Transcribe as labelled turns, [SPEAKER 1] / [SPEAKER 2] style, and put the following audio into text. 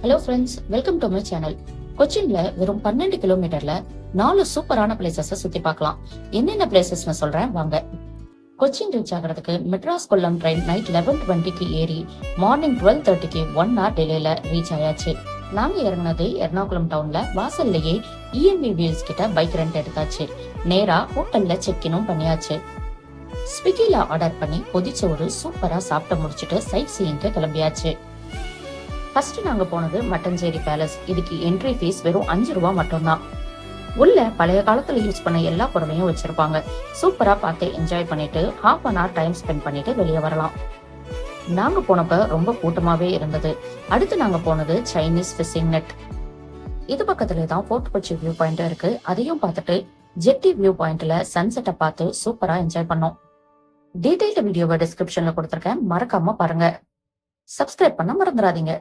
[SPEAKER 1] Hello friends, welcome to my channel. கொச்சின்ல வெறும் 12 கிலோமீட்டர்ல 4 சூப்பரான பிளேசஸ் சுத்தி பார்க்கலாம். என்னென்ன பிளேசஸ்னு சொல்றேன் வாங்க. கொச்சின் ரீச் ஆகிறதுக்கு மெட்ராஸ் கொல்லம் ட்ரெயின் நைட் 11:20க்கு ஏறி மார்னிங் 12:30க்கு 1 hour டிலேல ரீச் ஆயாச்சு. நாங்க இறங்குனது எர்ணாகுளம் டவுன்ல வாசல்லையே இஎம்வி வீல்ஸ் கிட்ட பைக் ரெண்ட் எடுத்தாச்சு. நேரா ஹோட்டல்ல செக்இனும் பண்ணியாச்சு. ஸ்விக்கில ஆர்டர் பண்ணி பொதிச்சோறு சூப்பரா சாப்பிட்டு முடிச்சிட்டு சைட் சீயிங்க்கு கிளம்பியாச்சு. ஃபர்ஸ்ட் நாங்க போனது மட்டஞ்சேரி பேலஸ். இதுக்கு என்ட்ரி ஃபீஸ் வெறும் 5 ரூபாய் மட்டும்தான். உள்ள பழைய காலத்துல யூஸ் பண்ண எல்லா பொருளையும் வச்சிருப்பாங்க. சூப்பரா பார்த்து என்ஜாய் பண்ணிட்டு half an hour time spend பண்ணிட்டு வெளியே வரலாம். நாங்க போனப்ப ரொம்ப கூட்டமாவே இருந்தது. அடுத்து நாங்க போனது சைனீஸ் ஃபிஷிங் நெட். இது பக்கத்துல தான் ஃபோர்ட் கொச்சி வியூ பாயிண்ட் இருக்கு. அதையும் பார்த்துட்டு ஜெட்டி வியூ பாயிண்ட்ல சன்செட்டை பார்த்து சூப்பரா என்ஜாய் பண்ணோம். டீடைல்டு வீடியோவை டிஸ்கிரிப்ஷன்ல கொடுத்திருக்கேன், மறக்காம பாருங்க. சப்ஸ்கிரைப் பண்ண மறந்துடாதீங்க.